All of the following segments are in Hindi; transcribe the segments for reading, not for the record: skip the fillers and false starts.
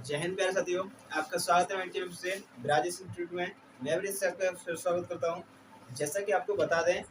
जय हिंद प्यारे साथियों, आपका स्वागत है मेरे चैनल से ब्राजिस इंस्टीट्यूट में। मैं भी आपका फिर स्वागत करता हूं। जैसा कि आपको बता दें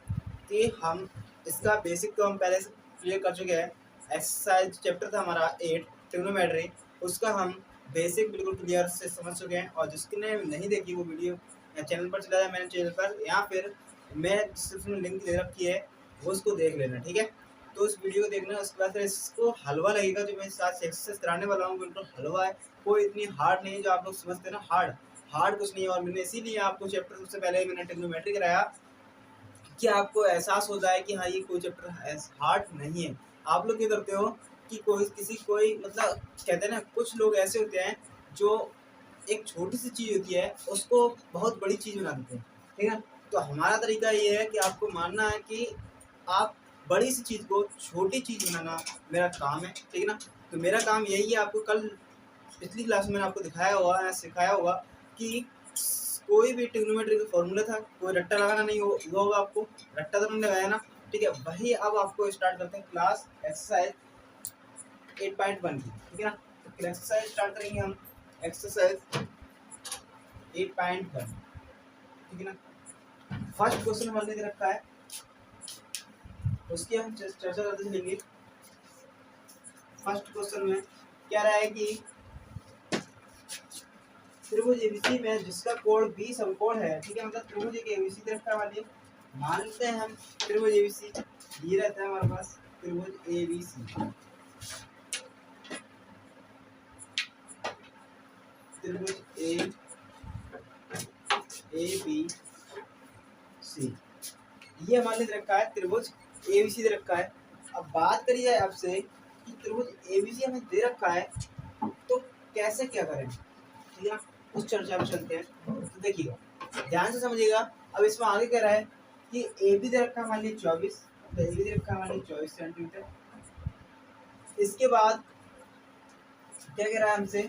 कि हम इसका बेसिक तो हम पहले से क्लियर कर चुके हैं। एक्सरसाइज चैप्टर था हमारा 8 ट्रिग्नोमेट्री, उसका हम बेसिक बिल्कुल क्लियर से समझ चुके हैं। और जिसने नहीं देखी वो वीडियो चैनल पर चला जाए, मेरे चैनल पर, या फिर मैं डिस्क्रिप्शन में लिंक दे रखी है, वो उसको देख लेना, ठीक है। तो उस वीडियो को देखना, उसके बाद फिर इसको हलवा लगेगा जो मैं साथ एक्सरसाइज कराने वाला हूँ, बिल्कुल हलवा है, कोई इतनी हार्ड नहीं है जो आप लोग समझते हैं ना। हार्ड हार्ड कुछ नहीं है। और मैंने इसीलिए आपको चैप्टर सबसे पहले मैंने ट्रिग्नोमेट्री कराया कि आपको एहसास हो जाए कि हाँ ये कोई चैप्टर हार्ड नहीं है। आप लोग क्या करते हो कि कोई मतलब कहते हैं ना, कुछ लोग ऐसे होते हैं जो एक छोटी सी चीज़ होती है उसको बहुत बड़ी चीज़ बना देते हैं, ठीक है। तो हमारा तरीका ये है कि आपको मानना है कि आप बड़ी सी चीज़ को छोटी चीज़ बनाना मेरा काम है, ठीक है ना। तो मेरा काम यही है। आपको कल पिछली क्लास में मैंने आपको दिखाया हुआ या सिखाया होगा कि कोई भी ट्रिग्नोमेट्री का फॉर्मूला था, कोई रट्टा लगाना नहीं हुआ होगा आपको, रट्टा तो हमने लगाया ना, ठीक है। वही अब आपको स्टार्ट करते हैं क्लास एक्सरसाइज 8.1 की, ठीक है ना। तो एक्सरसाइज स्टार्ट करेंगे हम, एक्सरसाइज 8.1, ठीक है ना। फर्स्ट क्वेश्चन हमने दे रखा है, उसकी हम चर्चा करते चलेंगे। फर्स्ट क्वेश्चन में क्या रहा है कि त्रिभुज एबीसी में जिसका कोण 20 समकोण है, ठीक है। मतलब त्रिभुज एक एबीसी दे रखा है हमारे, मान लेते हैं हम त्रिभुज एबीसी ये रहता है हमारे पास, त्रिभुज एबीसी, त्रिभुज ए बी सी, ये हमारे लिए दे रखा है, त्रिभुज एबीसी दे रखा है। अब बात करी जाए आपसे कि त्रिभुज एबीसी हमें दे रखा है तो कैसे क्या करें, ठीक है। उस चर्चा में चलते हैं। तो देखिएगा, ध्यान से समझिएगा। अब इसमें आगे कह रहा है कि ए बी दे रखा है हमारे लिए 24, तो ए बी दे रखा है हमारे लिए 24 सेंटीमीटर। इसके बाद क्या कह रहा है हमसे,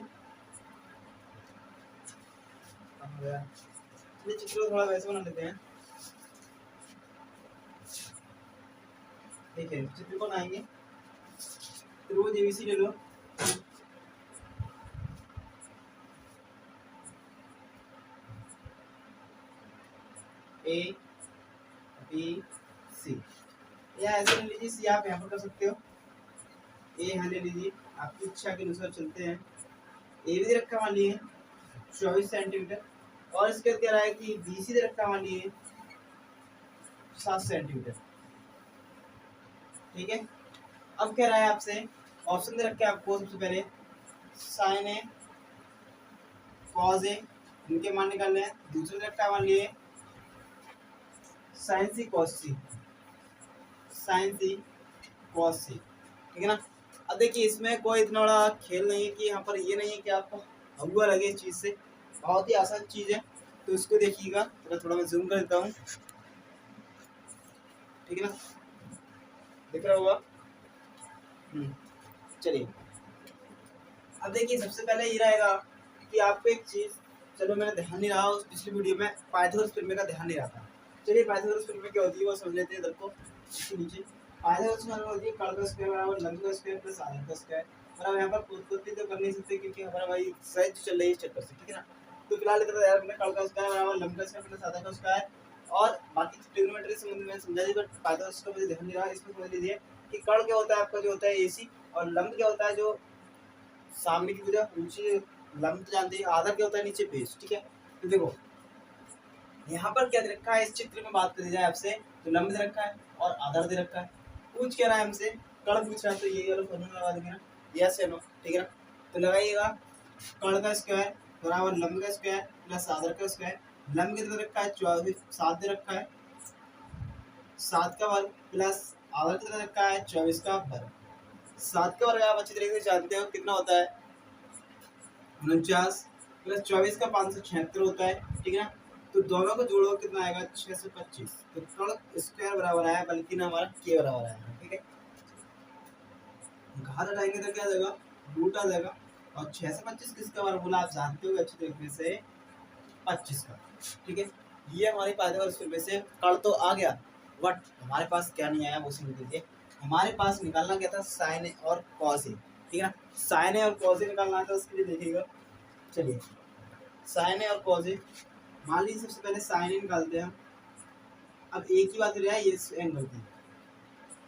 ये चित्र को थोड़ा वैसे बना लेते हैं। देखिए चित्र को बनाएंगे, त्रिभुज एबीसी ले लो, ए बी सी, या ऐसे ले लीजिए, सी आप यहाँ पर कर सकते हो, ए यहाँ ले लीजिए, आपकी इच्छा के अनुसार चलते हैं। ए भी दे रखा मान लिए 24 सेंटीमीटर, और इसके बाद कह रहा है कि बी सी दे रखा मान लिए 7 सेंटीमीटर, ठीक है। अब कह रहा है आपसे, ऑप्शन दे रखे आपको, सबसे पहले साइन ए कॉज ए, इनके मान निकालने हैं। दूसरे दे रखा मान लिए साइन सी कॉस सी, साइन सी कॉस सी, ठीक है ना। अब देखिए इसमें कोई इतना बड़ा खेल नहीं है कि यहाँ पर ये नहीं है कि आपको हलवा लगे इस चीज़ से, बहुत ही आसान चीज़ है। तो इसको देखिएगा, थोड़ा मैं जूम कर देता हूँ, ठीक है ना, दिख रहा होगा। चलिए अब देखिए, सबसे पहले ये रहेगा कि आपको एक चीज़, चलो मैंने ध्यान नहीं रहा, उस पिछली वीडियो में पाइथागोरस प्रमेय का ध्यान नहीं रहा था। चलिए पाइथागोरस प्रमेय क्या होती है वो समझ लेते हैं। देखो इसके नीचे पाइथागोरस प्रमेय होती है कर्ण का स्क्वायर बराबर लंब का स्क्वायर प्लस आधार का स्क्वायर। और अब यहाँ पर उत्पत्ति तो कर नहीं सकते क्योंकि हमारा भाई साइज चल रही है इस चक्कर से, ठीक है ना। तो फिलहाल इतना यार, मैंने कर्ण का स्क्वायर बराबर लंब का स्क्वायर प्लस आधार का स्क्वायर, और बाकी ट्रिग्नोमेट्री से मैंने समझा दी, बट पाइथागोरस का मुझे ध्यान नहीं रहा। इसमें समझ लीजिए कि कर्ण क्या होता है आपका, जो होता है एसी, और लंब क्या होता है जो सामने की वजह ऊंची, लंब तो जानते हैं। आधार क्या होता है नीचे बेस, ठीक है। तो देखो यहाँ पर क्या दे रखा है, इस चित्र में बात करी जाए आपसे, तो लंब दे रखा है और आधार दे रखा है। पूछ क्या रहा है हमसे, कर्ण पूछ रहा है, तो ये वाला फॉर्मूला लगा देंगे ना, यस या नो, ठीक है ना। तो लगाइएगा, कर्ण का स्क्वायर बराबर लंब का स्क्वायर प्लस आधार का स्क्वायर। लंब कितना दे रखा है 24, 7 दे रखा है, 7 का वर्ग प्लस आधार कितना दे रखा है 24 का वर्ग। 7 का वर्ग आप अच्छी तरीके से जानते हो कितना होता है 49 प्लस 24 का 576 होता है, ठीक है ना। तो दोनों को जोड़ो कितना आएगा 625। तो कर्ण स्क्वायर बराबर आया, बल्कि ना हमारा के बराबर आएगा, ठीक है। घात हटाएंगे तो क्या आ जाएगा, रूट आ जाएगा। और 6 से 25 किसका वर्गमूल आप जानते हो अच्छी तरीके से, 25 का, ठीक है। ये हमारी पाइथागोरस प्रमेय से कर्ण तो आ गया, बट हमारे पास क्या नहीं आया वो समझ लीजिए। हमारे पास निकालना क्या था, साइन ए और कॉस ए। ठीक है ना। साइन है और कॉस ए निकालना है तो उसके लिए देखिएगा, चलिए साइन है और कॉस ए, मान लीजिए सबसे पहले साइन ए निकालते हैं हम। अब एक ही बात रहा है ये एंगल की,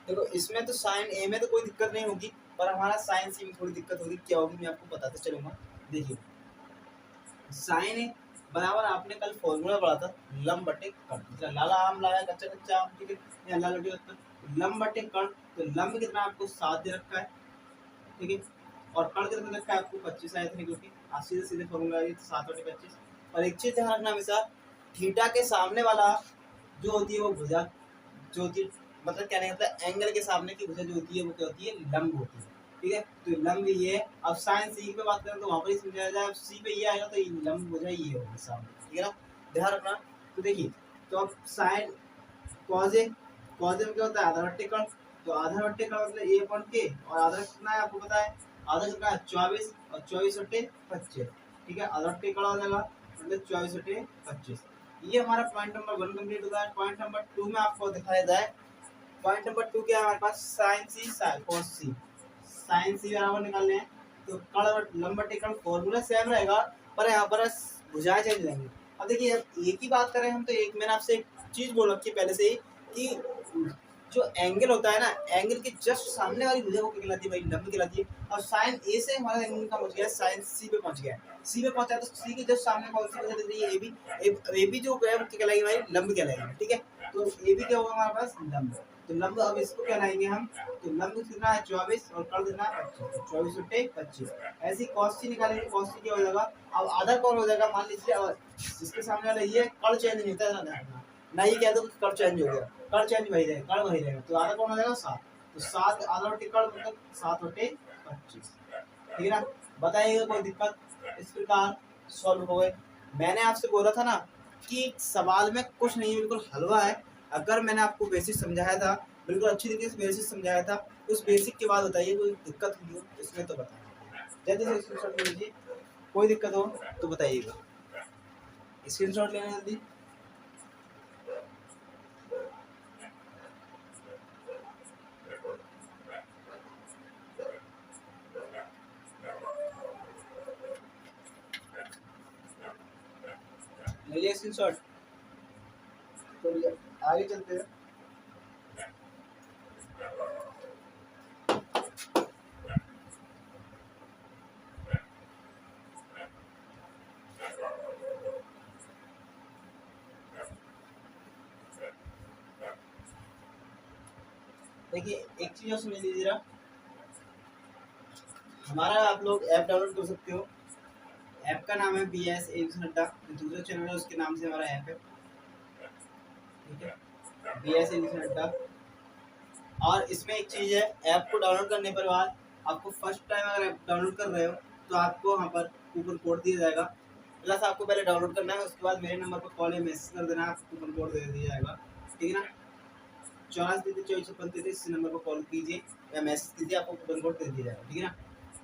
देखो इसमें तो साइन ए में तो कोई दिक्कत नहीं होगी, पर हमारा साइन सी में थोड़ी दिक्कत होगी। क्या होगी मैं आपको बताते चलूंगा। देखिए साइन ए बराबर आपने कल फॉर्मूला पढ़ा था लंब बटे कर्ण, लाला आम लाया कच्चा कच्चा आम, ठीक है, या लाल बटे लंब बटे कर्ण। तो लंब कितना आपको 7 दे रखा है, ठीक है, और कर्ण कितना रखा है आपको 25 आए थे, क्योंकि सीधे सीधे फॉर्मूला है 7 बटे 25। और एक चीज ध्यान रखना हमेशा, थीटा के सामने वाला जो होती है वो भुजा जो होती है, मतलब क्या नहीं मतलब एंगल के सामने की भुजा जो होती है वो क्या होती है, लंब होती है, ठीक है। तो लंब ये है। अब साइन सी पे बात करें तो वहां पर ही समझाया जाए, अब सी पे ये आएगा तो लंब भुजा ये होगी सामने, ठीक है ना, ध्यान रखना। तो देखिए तो अब साइन कॉज ए, कॉज ए में क्या होता है आधा बट्टे कर्ण, तो आधा बट्टे कर्ण मतलब ए अपॉन के, और आधा कितना है आपको पता है, आधा कितना है 24, और 24 बट्टे 25, ठीक है, आधा बट्टे कर्ण हो जाएगा मतलब 24 बट्टे 25। ये हमारा पॉइंट नंबर 1 कंप्लीट होता है। पॉइंट नंबर 2 में आपको दिखाया जाए, पॉइंट नंबर 2 क्या है हमारे पास, साइन सी कॉस सी, साइन सी बराबर निकालने हैं। तो कर्ण लंब बटे कर्ण फॉर्मूला सेम रहेगा, पर यहाँ पर भुजाएं चेंज रहेंगी। अब देखिए अब एक ही बात करें हम तो एक मैंने आपसे एक चीज बोल रखी है पहले से ही कि जो एंगल होता है ना, एंगल के जस्ट सामने वाली भुजा को क्या कहलाती है भाई, लंब कहलाती है। और साइन ए से हमारा एंगल का पहुंच गया, साइन सी पे पहुंच गया, सी पे पहुंचा तो सी के जस्ट सामने कौन सी भुजा दिख रही है, ए बी, ए बी जो है वो क्या कहलाएगी भाई, लंब कहलाएगी, ठीक है। तो ए बी क्या होगा हमारे पास, लंब। तो लंब अब इसको कहलाएंगे हम, तो लंब कितना है 24 और कर्ण कितना है 25, 24 बटे 25। ऐसे ही cos c निकालेंगे, cos c क्या हो जाएगा, अब आधा कौन हो जाएगा, मान लीजिए जिसके सामने वाला ये कर्ण चेंज नहीं होता है ना, ये कह दो कि कर्ण चेंज हो गया, कर्ण चेंज वही रहेगा, कर्ण वही रहेगा, तो आधा कौन हो जाएगा 7, तो 7 आधा बटे कर्ण मतलब 7 बटे 25, ठीक है ना। बताइएगा कोई दिक्कत, इस प्रकार सॉल्व हो गए। मैंने आपसे बोला था ना कि सवाल में कुछ नहीं है, बिल्कुल हलवा है। अगर मैंने आपको बेसिक समझाया था, बिल्कुल अच्छी तरीके से बेसिक समझाया था, उस बेसिक के बाद बताइए कोई दिक्कत हुई हो इसमें तो बताइए, जल्दी से स्क्रीनशॉट ले लीजिए, कोई दिक्कत हो तो बताइएगा, स्क्रीनशॉट लेना जल्दी। ले लिया स्क्रीनशॉट, तो आगे चलते हैं। देखिए एक चीज और समझ लीजिए, हमारा आप लोग ऐप डाउनलोड कर सकते हो। ऐप का नाम है BS एजुकेशन अड्डा, दूसरा चैनल है उसके नाम से हमारा ऐप है, ठीक है, BS एजुकेशन अड्डा। और इसमें एक चीज़ है, ऐप को डाउनलोड करने पर बाद आपको फर्स्ट टाइम अगर ऐप डाउनलोड कर रहे हो तो आपको वहाँ पर कूपन कोड दिया जाएगा, प्लस आपको पहले डाउनलोड करना है, उसके बाद मेरे नंबर पर कॉल या मैसेज कर देना, आपको कूपन कोड दे दिया जाएगा, ठीक है ना। 84 इस नंबर पर कॉल कीजिए या मैसेज कीजिए, आपको कूपन कोड दे दिया जाएगा, ठीक है ना।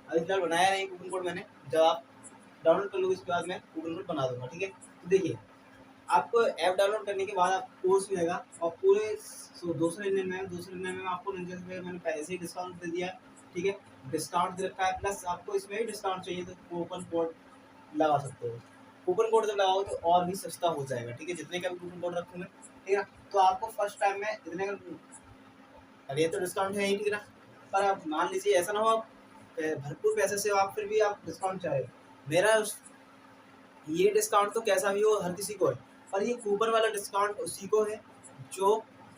अभी फिलहाल बनाया नहीं कूपन कोड मैंने, जब आप डाउनलोड कर लोगे उसके बाद मैं कूपन कोड बना दूंगा, ठीक है। तो देखिए आपको ऐप डाउनलोड करने के बाद आपको कोर्स मिलेगा, और पूरे 299 में आपको 99 रुपये मैंने पहले से ही डिस्काउंट दे दिया है, ठीक है, डिस्काउंट दे रखा है, प्लस आपको इसमें भी डिस्काउंट चाहिए तो कूपन कोड लगा सकते हो। कूपन कोड जब लगाओ तो और भी सस्ता हो जाएगा, ठीक है, जितने का भी कूपन कोड रखूँ मैं, ठीक है। तो आपको फर्स्ट टाइम में इतने का, अब ये तो डिस्काउंट है ही, ठीक है ना, पर आप मान लीजिए ऐसा ना हो आप भरपूर पैसे से हो आप फिर भी आप डिस्काउंट चाहे, मेरा ये डिस्काउंट तो कैसा भी हो हर किसी को है, पर ये कूपन वाला डिस्काउंट उसी को है जो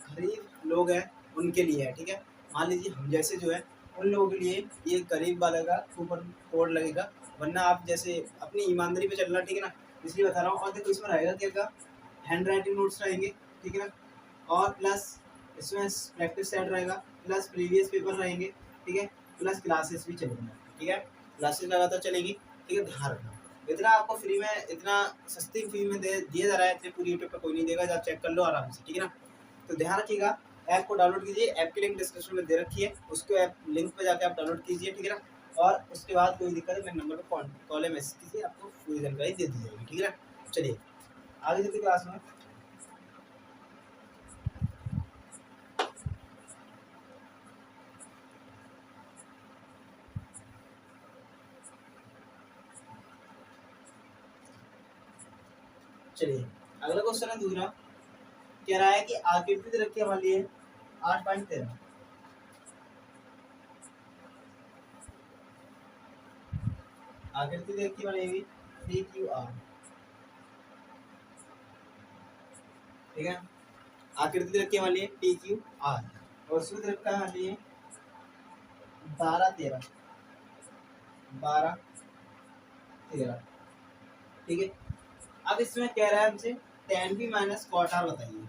गरीब लोग हैं उनके लिए है, ठीक है। मान लीजिए हम जैसे जो है उन लोगों के लिए ये गरीब वाले का कूपन कोड लगेगा, वरना आप जैसे अपनी ईमानदारी पे चलना, ठीक है ना, इसलिए बता रहा हूँ। और देखो इसमें रहेगा क्या, हैंड राइटिंग नोट्स रहेंगे, ठीक है ना, और प्लस इसमें प्रैक्टिस सेट रहेगा, प्लस प्रीवियस पेपर रहेंगे, ठीक है, प्लस क्लासेस भी चलेंगी, ठीक है, क्लासेस लगातार चलेगी, ठीक है, ध्यान रखना। इतना आपको फ्री में, इतना सस्ती फ्री में दे दिया जा रहा है, इतनी पूरी यूट्यूब पे कोई नहीं देगा, आप चेक कर लो आराम से, ठीक है ना। तो ध्यान रखिएगा, ऐप को डाउनलोड कीजिए, ऐप की लिंक डिस्क्रिप्शन में दे रखी है, उसको ऐप लिंक पे जाकर आप डाउनलोड कीजिए, ठीक है ना। और उसके बाद कोई दिक्कत है मेरे नंबर पर कॉल या मैसेज कीजिए, आपको पूरी जानकारी दे दी जाएगी, ठीक है ना। चलिए आगे चलते क्लास में। चलिए अगला क्वेश्चन है दूसरा, कह रहा है कि आकृति दे रखी है हमारे लिए 8.13, आकृति दे रखी बनेगी PQR, ठीक है। आकृति दे रखी है हमारे लिए PQR और उसमें दे रखा है हमारे लिए 12 13, ठीक है। अब इसमें कह रहा है हमसे tan p minus cot r बताइए,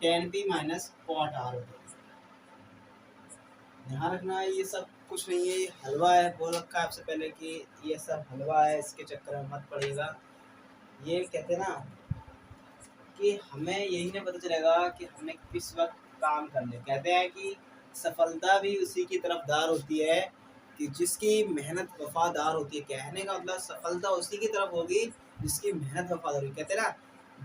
tan p minus cot r बताइए। ध्यान रखना है ये सब कुछ नहीं है, ये हलवा है, बोल रखा है आपसे पहले कि ये सब हलवा है, इसके चक्कर में मत पड़िएगा। ये कहते हैं ना कि हमें यही नहीं पता चलेगा कि हमें किस वक्त काम करने, कहते हैं कि सफलता भी उसी की तरफदार होती है कि जिसकी मेहनत वफादार होती है। कहने का मतलब सफलता उसी की तरफ होगी जिसकी मेहनत वफादार होगी। कहते हैं ना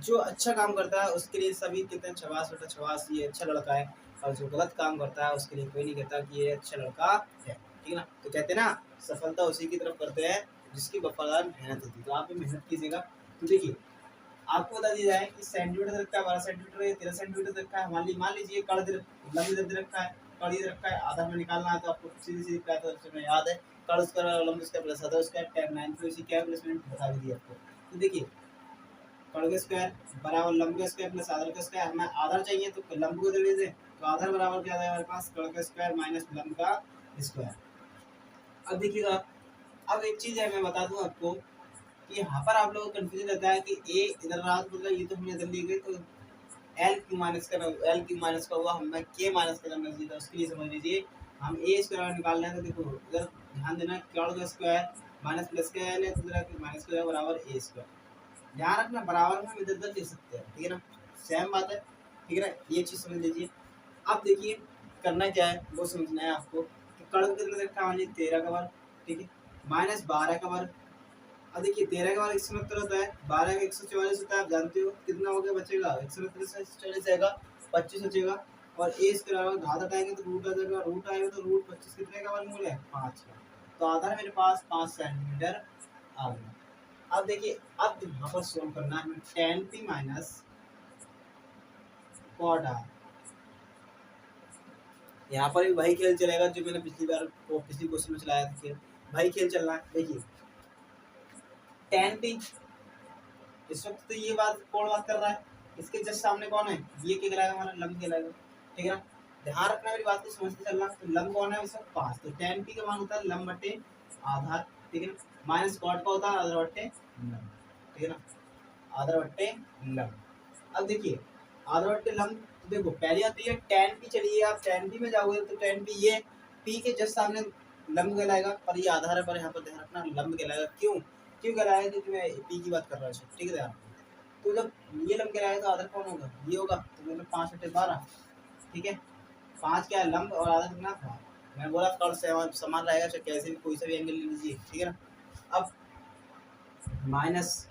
जो अच्छा काम करता है उसके लिए सभी कहते हैं छबास बेटा छबास, ये अच्छा लड़का है, और जो गलत काम करता है उसके लिए कोई नहीं कहता कि ये अच्छा लड़का है, ठीक है ना। तो कहते हैं ना सफलता उसी की तरफ करते हैं जिसकी वफादार मेहनत होती है। तो आप भी मेहनत कीजिएगा। तो देखिए आपको बता दिया जाए कि सेंटीमीटर रखा है 12 सेंटीमीटर है, 13 सेंटीमीटर रखा है। मान लीजिए कड़ लंब दे रखा है, कड़ी दे रखा है, आधा में निकालना है तो आपको सीधी सीधी क्या तो में याद है कड़ उसका लंब उसका प्लस आधा उसका tan 9 तो इसी क्या प्लस मैंने बता दिया आपको। तो देखिए कड़ का स्क्वायर बराबर लंब का स्क्वायर प्लस आधार का स्क्वायर, हमें आधार चाहिए तो लंब को दे दीजिए, तो आधार बराबर क्या आ जाएगा हमारे पास कड़ का स्क्वायर माइनस लंब का स्क्वायर। अब देखिएगा, अब एक चीज है मैं बता दूं आपको कि यहाँ पर आप लोगों को कंफ्यूजन रहता है कि ए इधर रहा तो मतलब ये तो हमने इधर ली गई, तो एल क्यू माइनस का हुआ, हमें के माइनस का करना चाहिए था। उसके लिए समझ लीजिए हम ए स्क्वायर निकाल रहे हैं, तो देखो इधर ध्यान देना कड़ का स्क्वायर माइनस प्लस का एल है तो इधर माइनस का बराबर ए स्क्वायर। ध्यान रखना बराबर में हम इधर उधर ले सकते हैं, ठीक है ना, सेम बात है, ठीक है ना, ये चीज़ समझ लीजिए। अब देखिए करना क्या है वो समझना है आपको कि कड़ को कितना रखा है 13 का वर्ग, ठीक है, माइनस 12 का वर्ग। अब देखिए 13 का वर्ग 169 होता है, 12 का 144 होता है, आप जानते हो कितना हो गया बचेगा 169 से 140 आएगा 25 बचेगा, और ए इसके अलावा घात हटाएंगे तो रूट आ जाएगा, रूट आएगा तो रूट 25 कितने का वर्गमूल है 5 का, तो आधार मेरे पास 5 सेंटीमीटर आ गया। अब देखिए अब यहाँ पर सोल्व करना है हमें tan p minus cot r। यहाँ पर भी वही खेल चलेगा जो मैंने पिछली क्वेश्चन में चलाया था, फिर वही खेल चलना है। देखिए tan p इस वक्त तो ये बात कौन बात कर रहा है, इसके जस्ट सामने कौन है, ये क्या कहलाएगा हमारा लंब कहलाएगा, ठीक है ना। ध्यान रखना मेरी बात को समझते चलना, तो लंब कौन है इस वक्त 5, तो tan p का मान होता है लंब बटे आधार, ठीक है ना, माइनस cot का होता है आधार बटे लंब, ठीक है ना, आधार बट्टे लंब। अब देखिए आधार बट्टे लंब, तो देखो पहले आती है tan p, चलिए आप tan p में जाओगे तो tan p ये p के जस्ट सामने लंब कहलाएगा, पर ये आधार है, पर यहाँ पर ध्यान रखना लंब कहलाएगा। क्यों क्यों कहलाएगा, क्योंकि मैं p की बात कर रहा हूँ, ठीक है ध्यान। तो जब ये लंब कहलाएगा तो आधार कौन होगा, ये होगा, तो मतलब 5 बटे 12, ठीक है, 5 क्या है लंब और आधार कितना 5, मैंने बोला कल समान रहेगा चाहे कैसे भी कोई सा भी एंगल ले लीजिए, ठीक है ना। अब माइनस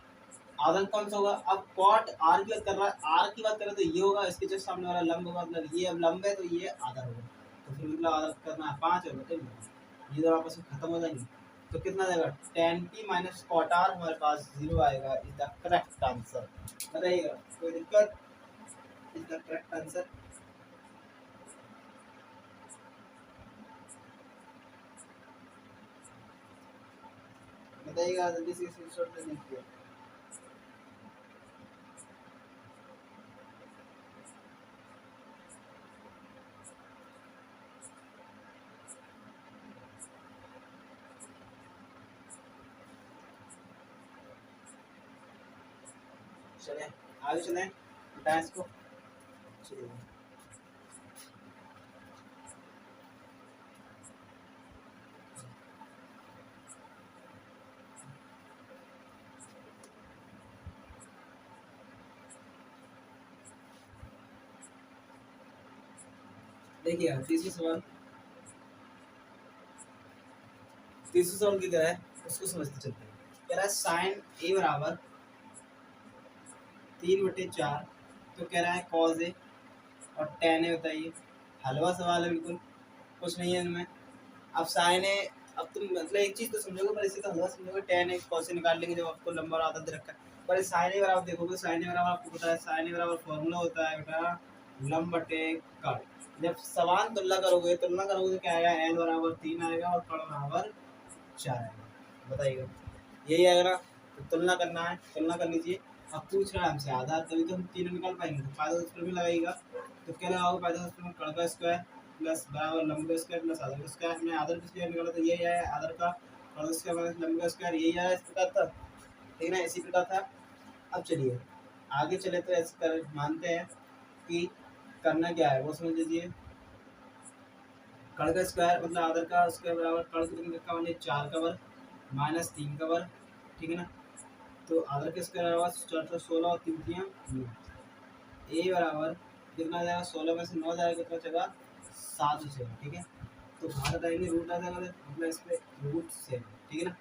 आधार कौन सा होगा, अब कॉट आर की बात कर रहा है, आर की बात करें तो ये होगा, इसके जस्ट सामने वाला लंब होगा, मतलब ये अब लंब है तो ये आधार होगा, तो फिर मतलब आधार करना है 5 और बटे ये तो आपस में खत्म हो जाएंगे, तो कितना जाएगा tan p minus cot R, हमारे पास 0 आएगा, इज द करेक्ट आंसर। बताइएगा कोई दिक्कत, इज द करेक्ट आंसर। बताइएगा जल्दी से स्क्रीनशॉट ले लीजिए। चले आगे चलें, बताएं इसको, चलिए देखिए तीसरा सवाल, तीसरा सवाल की तरह है उसको समझते चलते हैं। कह रहा है साइन ए बराबर 3/4, तो कह रहा है कॉज ए और tan ए, बताइए हलवा सवाल है बिल्कुल, कुछ नहीं है इनमें। अब साइन ए, अब तुम मतलब एक चीज़ तो समझोगे पर इसे तो हलवा समझोगे, tan ए कॉज से निकाल लेंगे जब आपको लंबा और आधा दे रखा है। पर साइन ए बराबर देखोगे, साइन ए बराबर आपको पता है, साइन ए बराबर फॉर्मूला होता है बेटा लंब बटे कर्ण। जब समान तुलना करोगे तो क्या आएगा, एल बराबर 3 आएगा और कर्ण बराबर 4 आएगा। बताइएगा, यही आएगा ना। तो तुलना करना है, तुलना कर लीजिए। अब पूछ रहा है हमसे आधार, तभी तो हम तीनों निकाल पाएंगे। तो फायदा सूत्र भी लगाइएगा, तो क्या लगाओगे फायदा सूत्र में, कर्ण का स्क्वायर प्लस बराबर लंब का स्क्वायर प्लस आधार का स्क्वायर। हमने आधार का स्क्वायर निकाला तो यही आया आधार का, कर्ण का स्क्वायर प्लस लंब का स्क्वायर, यही आया इस प्रकार था, ठीक है ना, इसी प्रकार था। अब चलिए आगे चले, तो ऐसे कर मानते हैं कि करना क्या है वो समझ लीजिए। कर्ण का स्क्वायर मतलब आधार का स्क्वायर बराबर कर्ण कितने का मानिए 4 का वर्ग माइनस 3 का वर्ग, ठीक है ना। तो आधार के स्क्वायर बराबर 416 और 3 ए बराबर कितना जाएगा, 16 में से 9 जाएगा, कितना चला 7 से, ठीक है। तो बाहर बताएंगे रूट आ जाएगा, मतलब इस पे √7, ठीक है ना।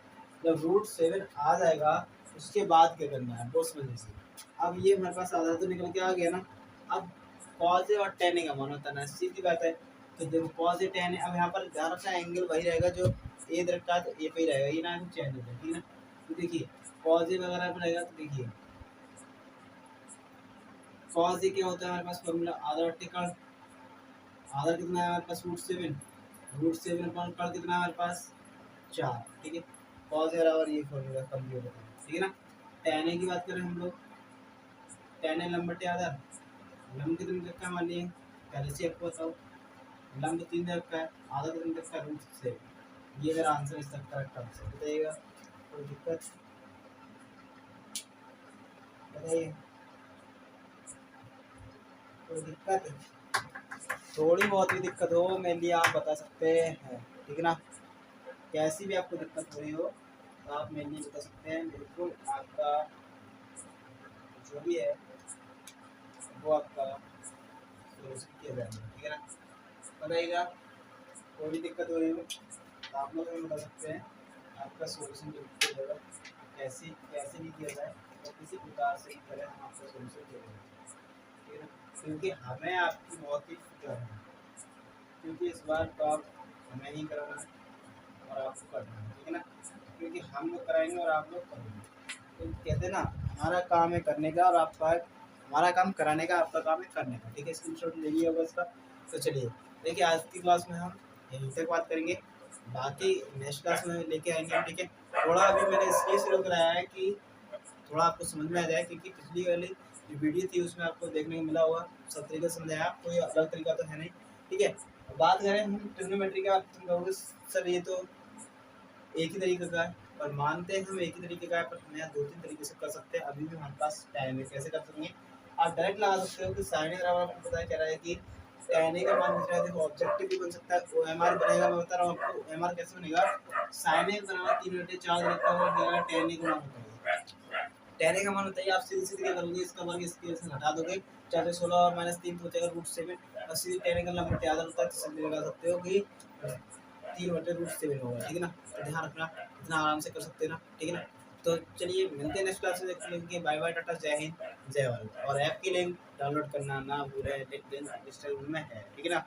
जब √7 आ जाएगा उसके बाद क्या करना है वो समझ लीजिए। अब ये हमारे पास आधा तो निकल के आ गया ना। अब कॉज और tan का मान होता है, सीधी बात है। तो देखो कॉज tan, अब यहाँ पर ध्यान रखना एंगल वही रहेगा जो ए रखा है, तो ए पे ही रहेगा, ये ना चेंज हो जाए, ठीक है ना। तो देखिए कॉज वगैरह पर रहेगा, तो देखिए कॉज क्या होता है हमारे पास फॉर्मूला, आधा बट्टे कर्ण, आधा कितना है हमारे पास √7 अपॉन कर्ण कितना है हमारे पास 4, ठीक है। कॉज बराबर ये फॉर्मूला कंप्लीट होता है, ठीक है ना। tan की बात करें हम लोग, tan लंब बटे आधार, लंब कितने तक का मान लिए पहले से आपको बताओ, लंब 3 तक का है, आधा कितने तक का √7। ये मेरा आंसर इसका करेक्ट आंसर बताइएगा। कोई दिक्कत बताइए, कोई दिक्कत, थोड़ी बहुत भी दिक्कत हो मेरे लिए आप बता सकते हैं, ठीक है ना। कैसी भी आपको दिक्कत हो रही हो तो आप मेरे लिए बता सकते हैं, बिल्कुल आपका जो भी है वो आपका सोल्यूशन किया जाएगा, ठीक है ना। बताइएगा कोई भी दिक्कत हो रही हो तो आप लोग हमें बता सकते हैं, आपका सोल्यूशन जो किया जाएगा, कैसे कैसे भी किया जाए और किसी प्रकार से भी करें, हम आपका सोल्यूशन किया जाएगा, ठीक है ना। क्योंकि हमें आपकी बहुत ही फिक्र है, क्योंकि इस बार तो आप हमें ही कराना है और आपको करना है, ठीक है ना। क्योंकि हम लोग कराएंगे और आप लोग करेंगे, तो कहते हैं ना हमारा काम है करने का और आपका हमारा काम कराने का, आपका काम है करने का, ठीक है। स्क्रीनशॉट ले लिया होगा इसका। तो चलिए देखिए आज की क्लास में हम यहीं तक बात करेंगे, बाकी नेक्स्ट क्लास में लेके आएंगे, ठीक है। थोड़ा अभी मैंने इसलिए शुरू कराया है कि थोड़ा आपको समझ में आ जाए, क्योंकि पिछली वाली जो वीडियो थी उसमें आपको देखने को मिला होगा सब तरीके से समझाया, कोई अलग तरीका तो है नहीं, ठीक है। बात करें हम ट्रिग्नोमेट्री का, तुम कहोगे सर ये तो एक ही तरीके का है, और मानते हैं हम एक ही तरीके का है, पर हम यहाँ 2-3 तरीके से कर सकते हैं। अभी भी हमारे पास टाइम है, कैसे कर सकते हैं, आप डायरेक्ट लगा सकते हो कि साइन बराबर आपको पता है क्या रहा है कि tan का मान पूछ रहा है। देखो ऑब्जेक्टिव भी बन सकता है, ओ एम आर बनेगा, मैं बता रहा हूँ आपको एम आर कैसे बनेगा। साइन बराबर 3/4 रखा हुआ tan का मान होता है, tan का मान होता है, आप सीधे सीधे क्या करोगे, इसका वर्ग इसके से घटा दोगे, 4 से 16 और -3 तो बचेगा √7, और सीधे tan का लंब आधा होता है, तो सीधे लगा सकते हो कि 3/√7 होगा, ठीक है ना। तो ध्यान रखना, इतना आराम से कर सकते हैं ना, ठीक है ना। तो चलिए मिलते हैं नेक्स्ट क्लास में, देखते हैं। बाय बाय, टाटा, जय हिंद, जय भारत। और ऐप की लिंक डाउनलोड करना ना भूलें, लिंक डिस्क्रिप्शन में है, ठीक है ना।